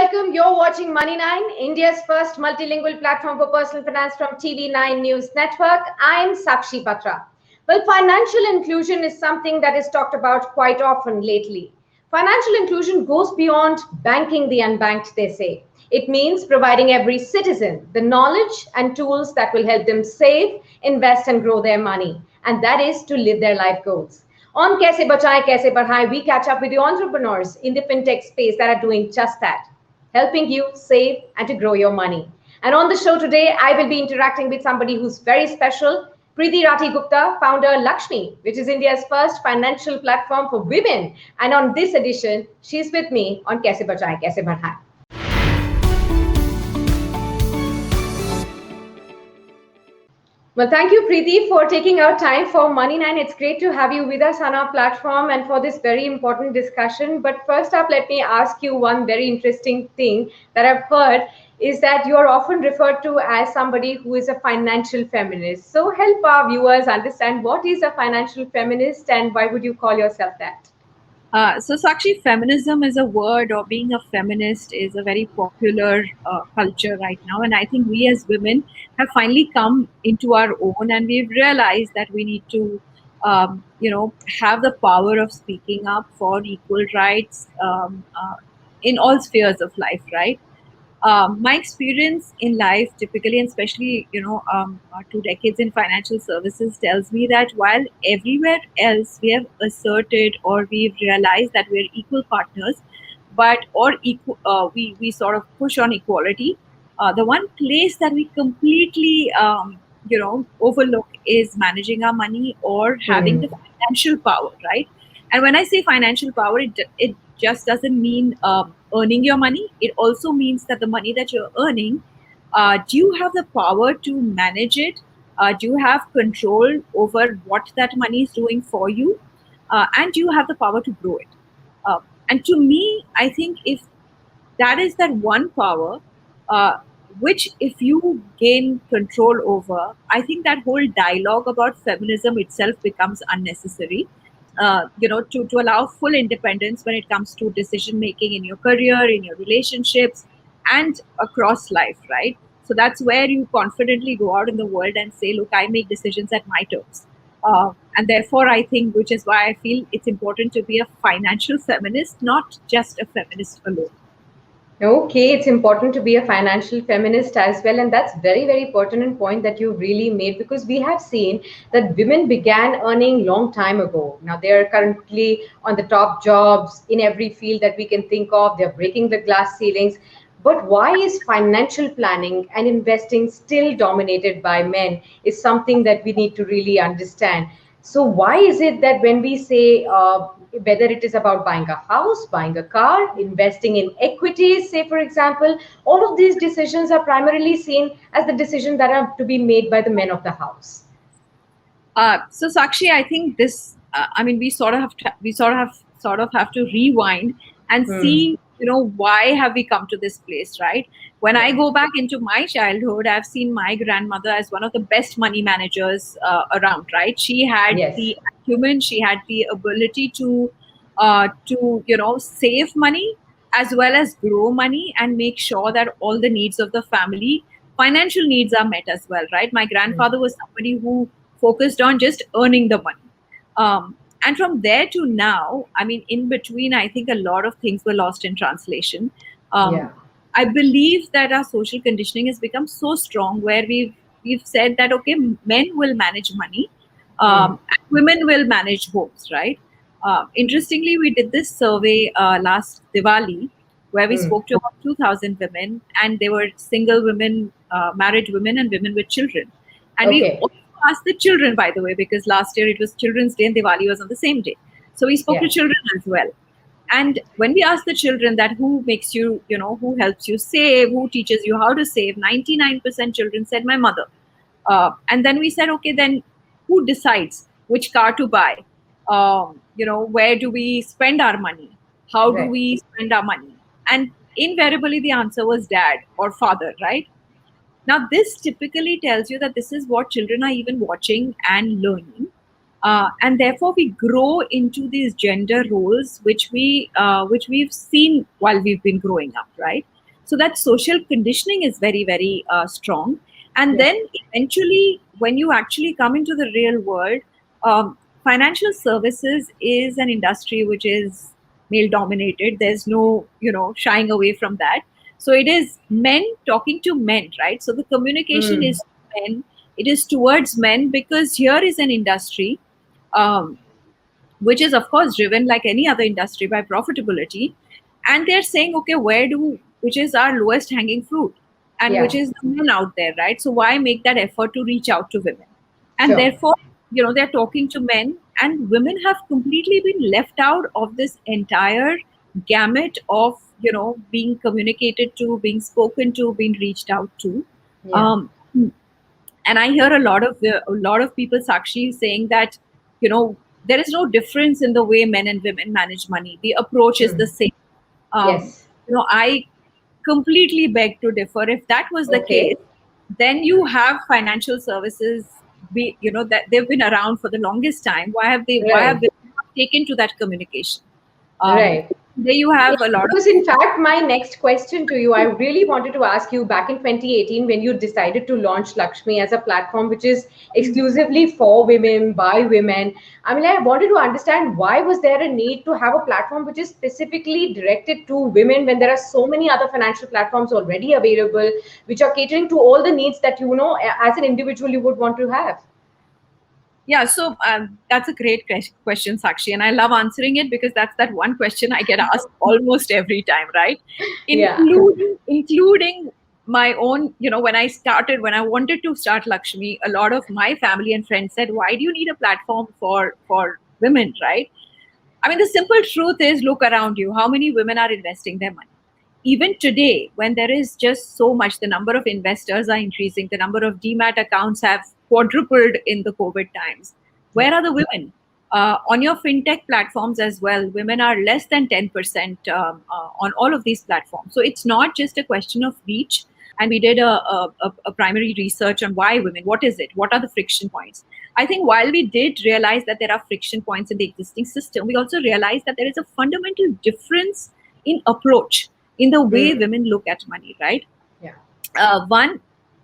welcome. You're watching Money 9, India's first multilingual platform for personal finance from TV9 News Network. I'm Sakshi Batra. Well, financial inclusion is something that is talked about quite often lately. Financial inclusion goes beyond banking the unbanked, they say. It means providing every citizen the knowledge and tools that will help them save, invest, and grow their money. And that is to live their life goals. On Kaise Bachaye, Kaise Padhaye, we catch up with the entrepreneurs in the fintech space that are doing just that, helping you save and to grow your money. And on the show today, I will be interacting with somebody who's very special, Priti Rathi Gupta, founder LXME, which is India's first financial platform for women. And on this edition, she's with me on Kaise Bachaye, Kaise Padhaye. Well, thank you, Preeti, for taking out time for Money 9. It's great to have you with us on our platform and for this very important discussion. But first up, let me ask you one very interesting thing that I've heard is that you're often referred to as somebody who is a financial feminist. So help our viewers understand what is a financial feminist and why would you call yourself that? So Sakshi, feminism is a word, or being a feminist is a very popular culture right now. And I think we as women have finally come into our own, and we've realized that we need to, have the power of speaking up for equal rights in all spheres of life, right? My experience in life, typically, and especially, 2 decades in financial services, tells me that while everywhere else we have asserted or we've realized that we're equal partners, we sort of push on equality. The one place that we completely, overlook is managing our money or having the financial power, right? And when I say financial power, it just doesn't mean earning your money. It also means that the money that you're earning, do you have the power to manage it? Do you have control over what that money is doing for you? And do you have the power to grow it? And to me, I think if that is that one power, which if you gain control over, I think that whole dialogue about feminism itself becomes unnecessary. To allow full independence when it comes to decision making in your career, in your relationships, and across life, right? So that's where you confidently go out in the world and say, look, I make decisions at my terms. And therefore, I think, which is why I feel it's important to be a financial feminist, not just a feminist alone. Okay, it's important to be a financial feminist as well. And that's very, very pertinent point that you really made because we have seen that women began earning long time ago. Now they are currently on the top jobs in every field that we can think of. They're breaking the glass ceilings. But why is financial planning and investing still dominated by men is something that we need to really understand. So why is it that when we say whether it is about buying a house, buying a car, investing in equities, say for example, all of these decisions are primarily seen as the decisions that are to be made by the men of the house? So Sakshi, I think this. We sort of have to rewind and see, why have we come to this place, right? When I go back into my childhood, I've seen my grandmother as one of the best money managers around, right? She had the acumen, she had the ability to save money as well as grow money and make sure that all the needs of the family, financial needs, are met as well, right? My grandfather was somebody who focused on just earning the money. And from there to now, in between, I think a lot of things were lost in translation. I believe that our social conditioning has become so strong where we've said that, okay, men will manage money, and women will manage homes, right? Interestingly, we did this survey last Diwali where we spoke to about 2,000 women, and they were single women, married women, and women with children. And we also asked the children, by the way, because last year it was Children's Day and Diwali was on the same day. So we spoke to children as well. And when we asked the children that who makes you, who helps you save, who teaches you how to save, 99% children said my mother. And then we said, okay, then who decides which car to buy? Where do we spend our money? How do we spend our money? And invariably the answer was dad or father, right? Now, this typically tells you that this is what children are even watching and learning. And therefore, we grow into these gender roles, which we've seen while we've been growing up, right? So that social conditioning is very, very strong. And then eventually, when you actually come into the real world, financial services is an industry which is male dominated. There's no, shying away from that. So it is men talking to men, right? So the communication is men, it is towards men, because here is an industry um, which is of course driven like any other industry by profitability, and they're saying, okay, which is our lowest hanging fruit, and which is the men out there, right? So why make that effort to reach out to women? And Sure. therefore, they're talking to men, and women have completely been left out of this entire gamut of being communicated to, being spoken to, being reached out to. Yeah. um, and I hear a lot of people, Sakshi, saying that there is no difference in the way men and women manage money. The approach is the same. Yes. I completely beg to differ. If that was the case, Okay. then you have financial services that they've been around for the longest time. Why have Right. they not taken to that communication? um, Right. there you Yeah, have a lot of because in fact, my next question to you, I really wanted to ask you back in 2018 when you decided to launch Lakshmi as a platform which is exclusively for women, by women. I mean, I wanted to understand why was there a need to have a platform which is specifically directed to women when there are so many other financial platforms already available, which are catering to all the needs that as an individual you would want to have. Yeah, so that's a great question, Sakshi, and I love answering it because that's that one question I get asked almost every time, right? Yeah. Including my own, when I wanted to start Lakshmi, a lot of my family and friends said, "Why do you need a platform for women?" Right? I mean, the simple truth is, look around you. How many women are investing their money? Even today, when there is just so much, the number of investors are increasing, the number of demat accounts have quadrupled in the COVID times. Yeah. Where are the women? On your fintech platforms as well, women are less than 10% on all of these platforms. So it's not just a question of reach. And we did a primary research on why women, what is it? What are the friction points? I think while we did realize that there are friction points in the existing system, we also realized that there is a fundamental difference in approach, in the way women look at money, right? Yeah. One,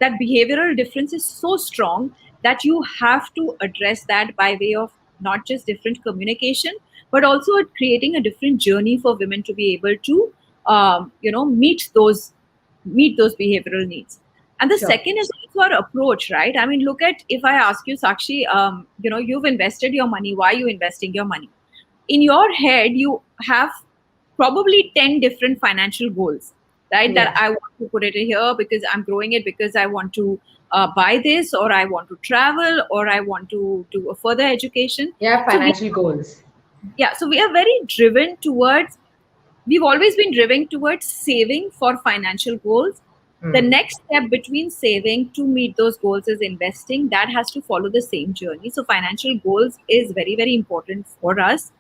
that behavioral difference is so strong that you have to address that by way of not just different communication, but also creating a different journey for women to be able to, meet those behavioral needs. And the Sure. second is also our approach, right? I mean, look at, if I ask you, Sakshi, you've invested your money. Why are you investing your money? In your head, you have probably 10 different financial goals, right? That Yeah. I want to put it here because I'm growing it, because I want to buy this, or I want to travel, or I want to do a further education. Yeah. So Financial goals. we are very driven towards, we've always been driven towards saving for financial goals. The next step between saving to meet those goals is investing. That has to follow the same journey. So financial goals is very, very important for us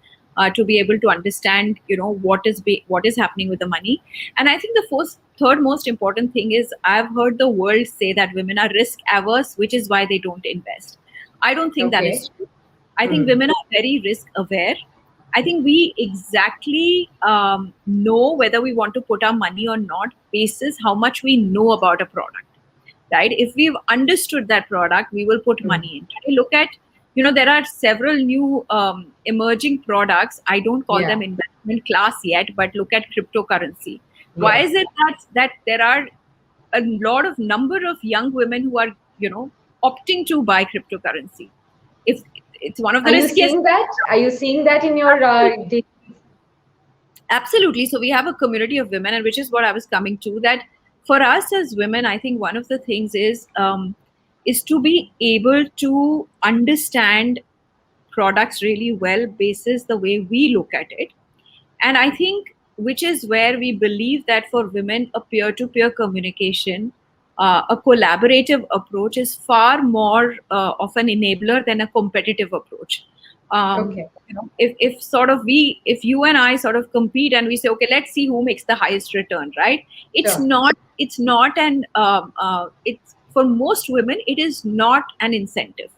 to be able to understand, what is happening with the money. And I think the third most important thing is, I've heard the world say that women are risk averse, which is why they don't invest. I don't think that Okay. is true. I think women are very risk aware. I think we exactly know whether we want to put our money or not, basis how much we know about a product, right? If we've understood that product, we will put money in. Today, look at, there are several new emerging products. I don't call Yeah. them investment class yet, but look at cryptocurrency. Why Yes. is it that there are a lot of number of young women who are, opting to buy cryptocurrency? If it's one of the Are you riskiest. seeing that? Are you seeing that in your Absolutely. So we have a community of women, and which is what I was coming to. That for us as women, I think one of the things is to be able to understand products really well, basis the way we look at it. And I think, which is where we believe that for women, a peer-to-peer communication, a collaborative approach is far more of an enabler than a competitive approach. Okay. If sort of if you and I sort of compete and we say, okay, let's see who makes the highest return, right? It's Sure. not. It's not an. It's for most women, it is not an incentive.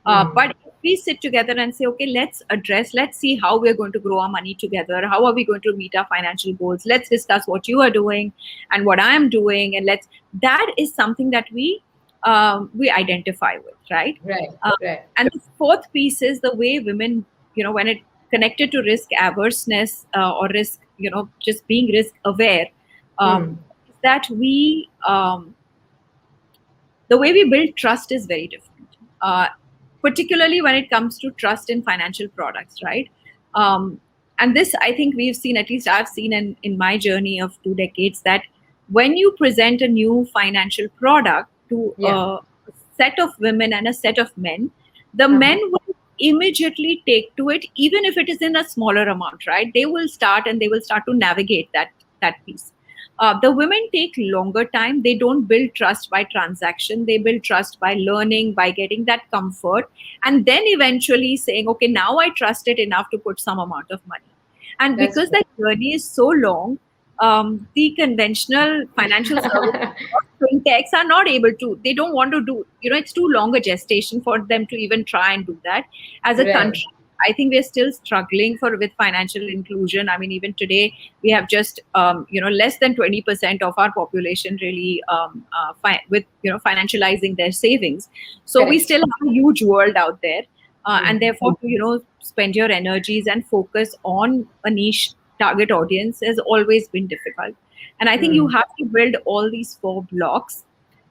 But we sit together and say, okay, let's see how we're going to grow our money together. How are we going to meet our financial goals? Let's discuss what you are doing and what I am doing. And that is something that we identify with, right? Right, right. And the fourth piece is the way women, when it connected to risk averseness or risk, just being risk aware, is that the way we build trust is very different, particularly when it comes to trust in financial products, right? And this, I think we've seen, at least I've seen in my journey of 2 decades, that when you present a new financial product to a set of women and a set of men, the men will immediately take to it, even if it is in a smaller amount, right? They will start to navigate that piece. The women take longer time. They don't build trust by transaction. They build trust by learning, by getting that comfort, and then eventually saying, okay, now I trust it enough to put some amount of money. And That's because that journey is so long, the conventional financial services or fintechs are not able to. They don't want to do. It's too long a gestation for them to even try and do that. As a country, I think we're still struggling with financial inclusion. I mean, even today, we have just less than 20% of our population really with financializing their savings. So we still have a huge world out there, and therefore to spend your energies and focus on a niche target audience has always been difficult. And I think you have to build all these 4 blocks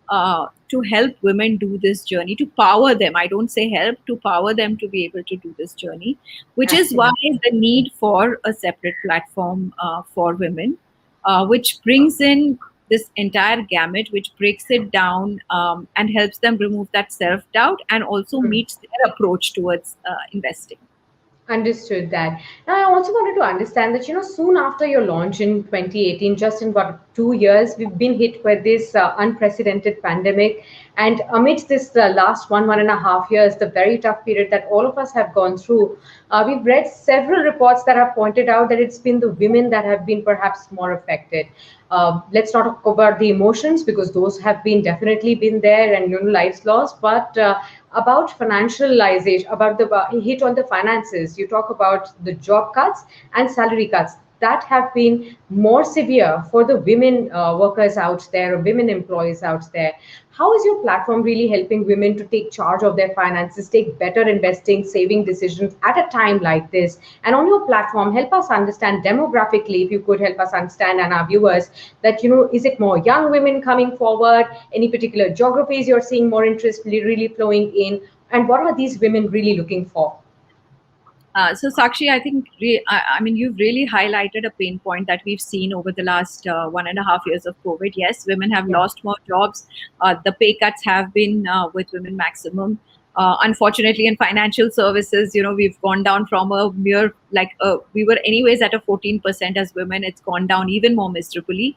to help women do this journey, to power them. I don't say help, to power them to be able to do this journey, which is why the need for a separate platform for women, which brings in this entire gamut, which breaks it down and helps them remove that self-doubt and also meets their approach towards investing. Understood that. Now, I also wanted to understand that, soon after your launch in 2018, just in about 2 years, we've been hit with this unprecedented pandemic. And amidst this last 1.5 years, the very tough period that all of us have gone through, we've read several reports that have pointed out that it's been the women that have been perhaps more affected. Let's not talk about the emotions, because those have been definitely been there, and lives lost, but about financialization, about the hit on the finances. You talk about the job cuts and salary cuts that have been more severe for the women workers out there, or women employees out there. How is your platform really helping women to take charge of their finances, take better investing, saving decisions at a time like this? And on your platform, help us understand demographically, if you could help us understand, and our viewers, that, is it more young women coming forward? Any particular geographies you're seeing more interest really flowing in? And what are these women really looking for? So Sakshi, I think, I mean, you've really highlighted a pain point that we've seen over the last 1.5 years of COVID. Yes, women have lost more jobs. The pay cuts have been with women maximum. Unfortunately, in financial services, we've gone down from a mere, we were anyways at a 14% as women. It's gone down even more miserably.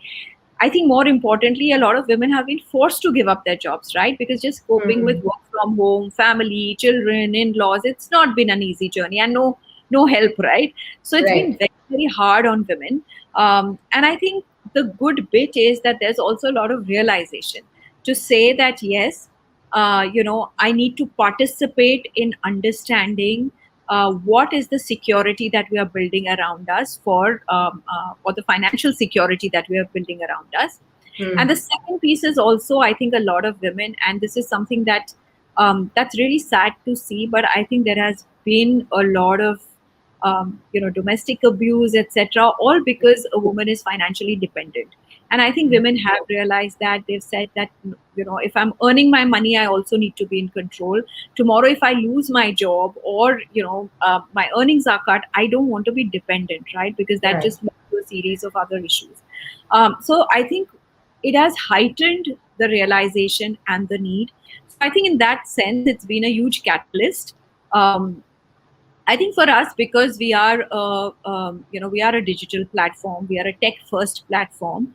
I think more importantly, a lot of women have been forced to give up their jobs, right? Because just coping with work from home, family, children, in-laws, it's not been an easy journey, and no help, right? So it's been very, very hard on women. And I think the good bit is that there's also a lot of realization to say that, yes, I need to participate in understanding what is the security that we are building around us for the financial security that we are building around us. And the second piece is also, I think, a lot of women, and this is something that that's really sad to see, but I think there has been a lot of domestic abuse, etc., all because a woman is financially dependent. And I think women have realized that. They've said that, if I'm earning my money, I also need to be in control. Tomorrow, if I lose my job, or, my earnings are cut, I don't want to be dependent, right? Because that just leads to a series of other issues. So I think it has heightened the realization and the need. So I think in that sense, it's been a huge catalyst. I think for us, because we are, we are a digital platform, we are a tech-first platform.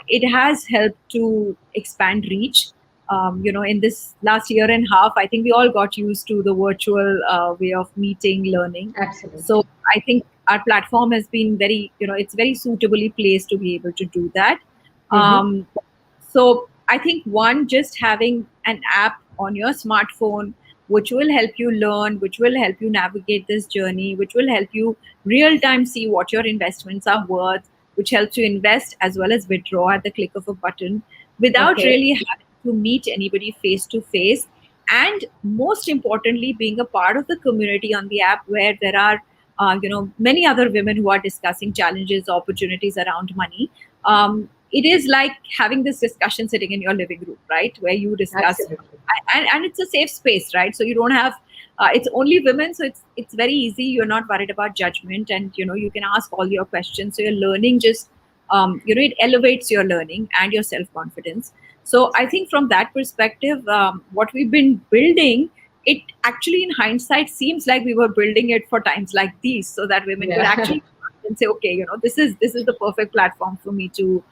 It has helped to expand reach. In this last year and a half, I think we all got used to the virtual way of meeting, learning. Absolutely. So I think our platform has been very, it's very suitably placed to be able to do that. So I think just having an app on your smartphone which will help you learn, which will help you navigate this journey, which will help you real time see what your investments are worth, which helps you invest as well as withdraw at the click of a button without Okay. really having to meet anybody face to face. And most importantly, being a part of the community on the app where there are many other women who are discussing challenges, opportunities around money. It is like having this discussion sitting in your living room, right, where you discuss, Absolutely. and it's a safe space, right? So you don't have it's only women, so it's very easy. You're not worried about judgment, and you can ask all your questions. So your learning just it elevates your learning and your self confidence. So I think from that perspective, what we've been building, it actually in hindsight seems like we were building it for times like these, so that women could Yeah. actually and say, okay, this is the perfect platform for me to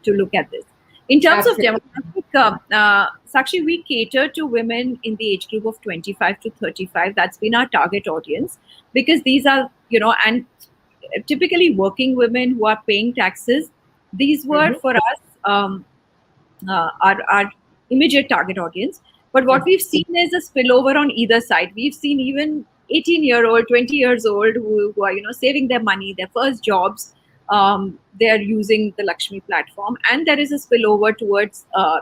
look at this. In terms of Absolutely. demographic, Sakshi, we cater to women in the age group of 25 to 35. That's been our target audience, because these are, and typically working women who are paying taxes. These were Mhm. for us our immediate target audience. But what Okay. we've seen is a spillover on either side. We've seen even 18-year-old, 20 years old who are saving their money, their first jobs. They're using the Lakshmi platform, and there is a spillover towards a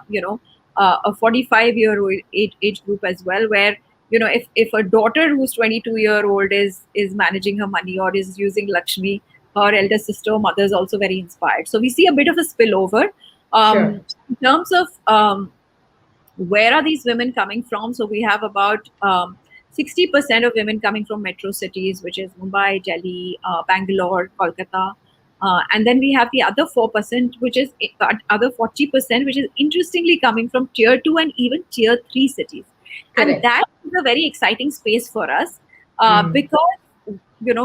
45-year-old age group as well, where if a daughter who's 22-year-old is managing her money or is using Lakshmi, her elder sister or mother is also very inspired. So we see a bit of a spillover. Sure. In terms of where are these women coming from? So we have about 60% of women coming from metro cities, which is Mumbai, Delhi, Bangalore, Kolkata. And then we have the other 4%, which is other 40%, which is interestingly coming from tier 2 and even tier 3 cities. And Correct. that is a very exciting space for us, Mm. because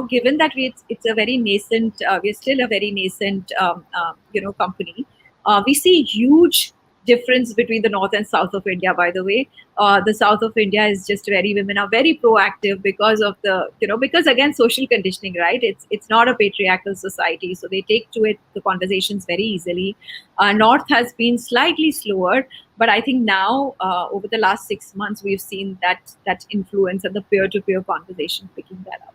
given that it's a very nascent, we're still a very nascent company. We see huge difference between the north and south of India. By the way, the south of India is just very, women are very proactive because of because again, social conditioning, right? It's not a patriarchal society, so they take to it the conversations very easily. North has been slightly slower, but I think now over the last 6 months we've seen that influence and the peer-to-peer conversation picking that up.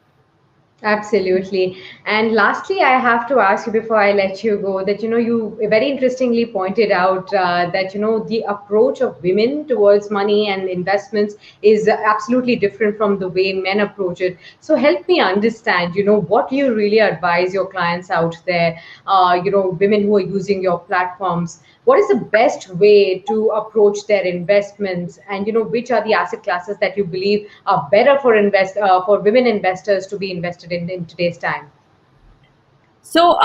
Absolutely. And lastly, I have to ask you before I let you go that, you very interestingly pointed out that, the approach of women towards money and investments is absolutely different from the way men approach it. So help me understand, what you really advise your clients out there, women who are using your platforms. What is the best way to approach their investments, and which are the asset classes that you believe are better for women investors to be invested in today's time? So,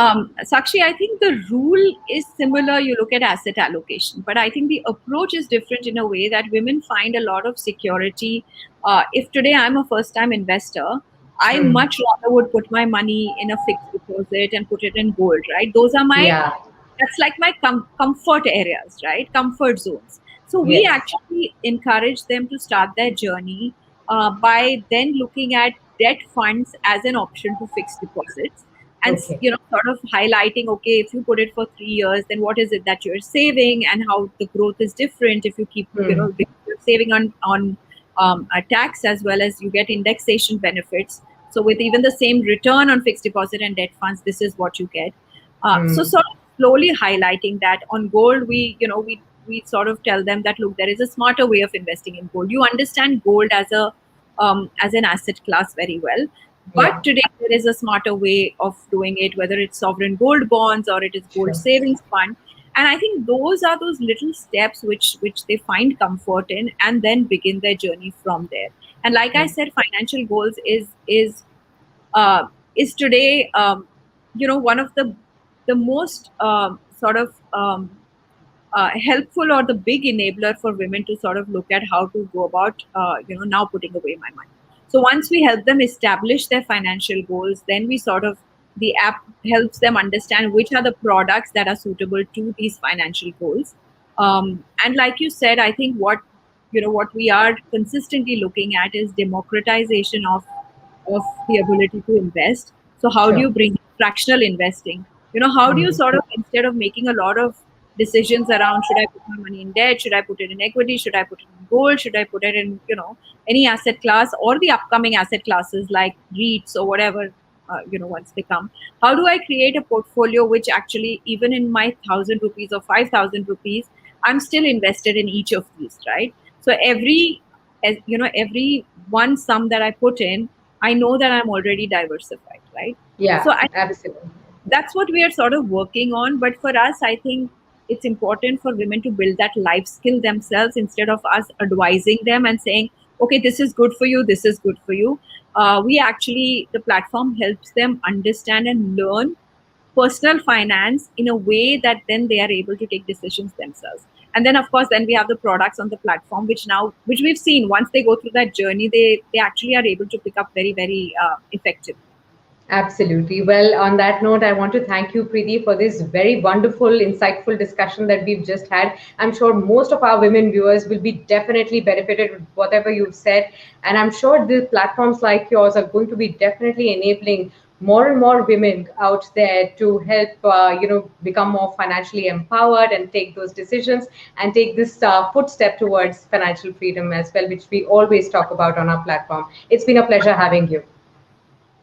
Sakshi, I think the rule is similar. You look at asset allocation, but I think the approach is different in a way that women find a lot of security. If today I'm a first time investor, I Hmm. much rather would put my money in a fixed deposit and put it in gold, right? Those are Yeah. that's like my comfort areas, right? Comfort zones. So we Yes. actually encourage them to start their journey by then looking at debt funds as an option to fixed deposits, and Okay. sort of highlighting, okay, if you put it for 3 years, then what is it that you're saving, and how the growth is different if you keep Hmm. because you're saving on a tax as well as you get indexation benefits. So with even the same return on fixed deposit and debt funds, this is what you get. So Hmm. sort of slowly highlighting that. On gold, we sort of tell them that, look, there is a smarter way of investing in gold. You understand gold as an asset class very well, Yeah. but today there is a smarter way of doing it, whether it's sovereign gold bonds or it is gold Sure. savings fund. And I think those are those little steps which they find comfort in, and then begin their journey from there. And like I Hmm. said, financial goals uh, is today, one of the most sort of helpful or the big enabler for women to sort of look at how to go about now putting away my money. So once we help them establish their financial goals, then we sort of, the app helps them understand which are the products that are suitable to these financial goals. And like you said, I think what we are consistently looking at is democratization of the ability to invest. So how do Sure. you bring fractional investing? How do you Hmm. sort of, instead of making a lot of decisions around, should I put my money in debt, should I put it in equity, should I put it in gold, should I put it in, any asset class or the upcoming asset classes like REITs or whatever, once they come. How do I create a portfolio which actually, even in my 1,000 rupees or 5,000 rupees, I'm still invested in each of these, right? So every one sum that I put in, I know that I'm already diversified, right? Yeah, So I absolutely. that's what we are sort of working on. But for us, I think it's important for women to build that life skill themselves instead of us advising them and saying, okay, this is good for you, this is good for you. The platform helps them understand and learn personal finance in a way that then they are able to take decisions themselves. And then of course then we have the products on the platform, which we've seen, once they go through that journey, they actually are able to pick up very, very effectively. Absolutely. Well, on that note, I want to thank you, Preeti, for this very wonderful, insightful discussion that we've just had. I'm sure most of our women viewers will be definitely benefited with whatever you've said. And I'm sure the platforms like yours are going to be definitely enabling more and more women out there to help, become more financially empowered and take those decisions and take this footstep towards financial freedom as well, which we always talk about on our platform. It's been a pleasure having you.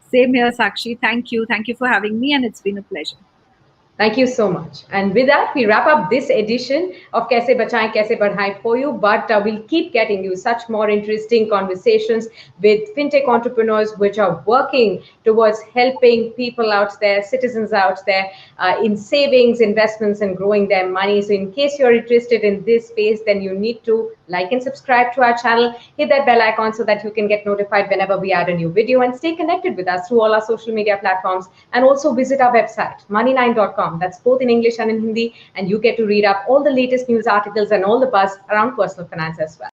Same here, Sakshi. Thank you. Thank you for having me, and it's been a pleasure. Thank you so much. And with that, we wrap up this edition of Kaise Bachaye, Kaise Badhaye for you. But we'll keep getting you such more interesting conversations with fintech entrepreneurs which are working towards helping people out there, citizens out there, in savings, investments, and growing their money. So in case you're interested in this space, then you need to like and subscribe to our channel, hit that bell icon so that you can get notified whenever we add a new video, and stay connected with us through all our social media platforms. And also visit our website, money9.com. That's both in English and in Hindi, and you get to read up all the latest news articles and all the buzz around personal finance as well.